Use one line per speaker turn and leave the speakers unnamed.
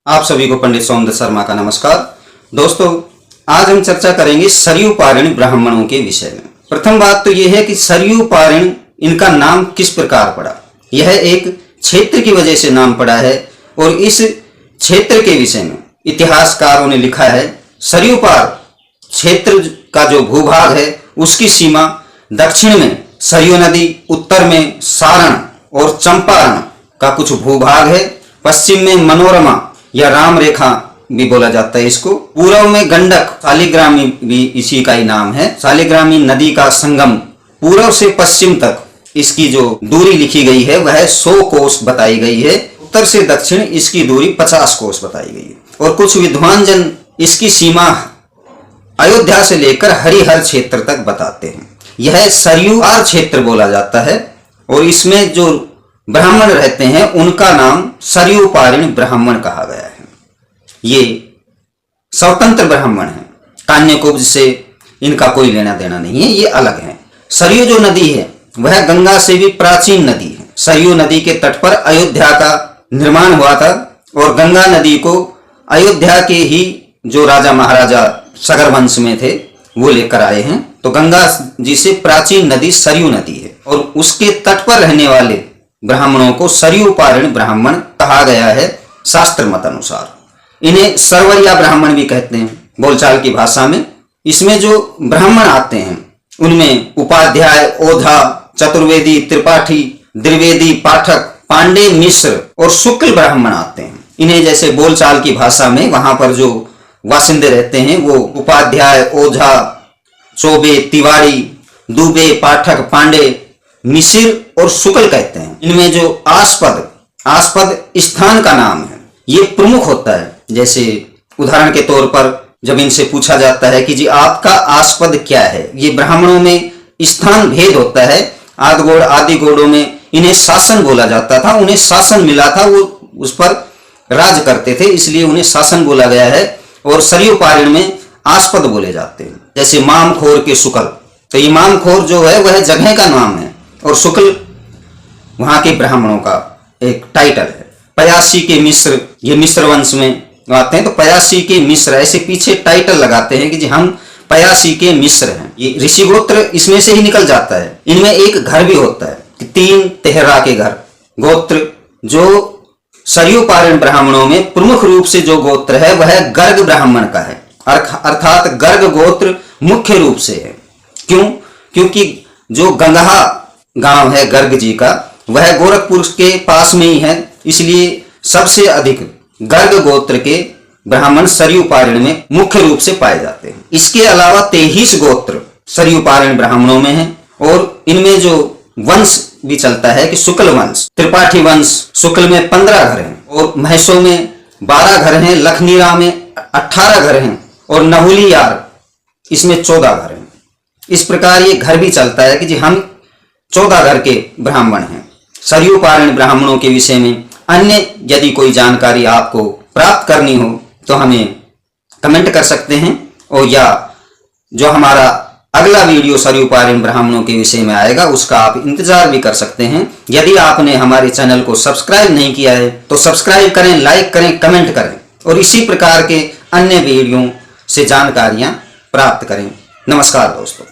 आप सभी को पंडित सोमदत्त शर्मा का नमस्कार। दोस्तों, आज हम चर्चा करेंगे सरयू पारिण ब्राह्मणों के विषय में। प्रथम बात तो यह है कि सरयू पारिण इनका नाम किस प्रकार पड़ा। यह एक क्षेत्र की वजह से नाम पड़ा है और इस क्षेत्र के विषय में इतिहासकारों ने लिखा है। सरयू पार क्षेत्र का जो भूभाग है उसकी सीमा दक्षिण में सरयू नदी, उत्तर में सारण और चंपारण का कुछ भूभाग है, पश्चिम में मनोरमा या राम रेखा भी बोला जाता है इसको, पूर्व में गंडक, शालिग्रामी भी इसी का ही नाम है। शालिग्रामी नदी का संगम पूर्व से पश्चिम तक इसकी जो दूरी लिखी गई है वह 100 कोस बताई गई है। उत्तर से दक्षिण इसकी दूरी 50 कोस बताई गई है। और कुछ विद्वान जन इसकी सीमा अयोध्या से लेकर हरिहर क्षेत्र तक बताते हैं। यह सरयू पार क्षेत्र बोला जाता है और इसमें जो ब्राह्मण रहते हैं उनका नाम सरयू पारिण ब्राह्मण कहा गया है। ये स्वतंत्र ब्राह्मण है, कान्यकुब्ज से इनका कोई लेना देना नहीं है, ये अलग है। सरयू जो नदी है वह गंगा से भी प्राचीन नदी है। सरयू नदी के तट पर अयोध्या का निर्माण हुआ था और गंगा नदी को अयोध्या के ही जो राजा महाराजा सगर वंश में थे वो लेकर आए हैं। तो गंगा जी से प्राचीन नदी सरयू नदी है और उसके तट पर रहने वाले ब्राह्मणों को सरयू पारिण ब्राह्मण कहा गया है शास्त्र मत अनुसार। इन्हें सरवरिया ब्राह्मण भी कहते हैं बोलचाल की भाषा में। इसमें जो ब्राह्मण आते हैं उनमें उपाध्याय, ओझा, चतुर्वेदी, त्रिपाठी, द्विवेदी, पाठक, पांडे, मिश्र और शुक्ल ब्राह्मण आते हैं। इन्हें जैसे बोलचाल की भाषा में वहां पर जो वासिंदे रहते हैं वो उपाध्याय, ओझा, चौबे, तिवारी, दुबे, पाठक, पांडे, मिसिर और शुक्ल कहते हैं। इनमें जो आस्पद स्थान का नाम है ये प्रमुख होता है। जैसे उदाहरण के तौर पर जब इनसे पूछा जाता है कि जी आपका आस्पद क्या है, ये ब्राह्मणों में स्थान भेद होता है। आदगोड़ आदि गोड़ों में इन्हें शासन बोला जाता था, उन्हें शासन मिला था, वो उस पर राज करते थे, इसलिए उन्हें शासन बोला गया है। और सरयू पारिण में आस्पद बोले जाते हैं। जैसे मामखोर के शुक्ल, तो इमामखोर जो है वह जगह का नाम है और शुक्ल वहां के ब्राह्मणों का एक टाइटल है। पयासी के मिश्र, ये मिश्र वंश में आते हैं, तो पयासी के मिश्र ऐसे पीछे टाइटल लगाते हैं कि जी हम पयासी के मिश्र हैं। ये ऋषि गोत्र इसमें से ही निकल जाता है। इनमें एक घर भी होता है कि 3 तेहरा के घर गोत्र। जो सरयू पारिण ब्राह्मणों में प्रमुख रूप से जो गोत्र है वह गर्ग ब्राह्मण का है, अर्थात गर्ग गोत्र मुख्य रूप से है। क्यों? क्योंकि जो गंगहा गांव है गर्ग जी का वह गोरखपुर के पास में ही है, इसलिए सबसे अधिक गर्ग गोत्र के ब्राह्मण सरयू पारिण में मुख्य रूप से पाए जाते हैं। इसके अलावा 23 गोत्र सरयू पारिण ब्राह्मणों में हैं और इनमें जो वंश भी चलता है कि शुक्ल वंश, त्रिपाठी वंश। शुक्ल में 15 घर हैं और महसो में 12 घर हैं, लखनीरा में 18 घर हैं और नहुलियार इसमें 14 घर हैं। इस प्रकार ये घर भी चलता है कि जी हम 14 घर के ब्राह्मण हैं। सरयू पारिण ब्राह्मणों के विषय में अन्य यदि कोई जानकारी आपको प्राप्त करनी हो तो हमें कमेंट कर सकते हैं, और या जो हमारा अगला वीडियो सरयू पारिण ब्राह्मणों के विषय में आएगा उसका आप इंतजार भी कर सकते हैं। यदि आपने हमारे चैनल को सब्सक्राइब नहीं किया है तो सब्सक्राइब करें, लाइक करें, कमेंट करें और इसी प्रकार के अन्य वीडियो से जानकारियां प्राप्त करें। नमस्कार दोस्तों।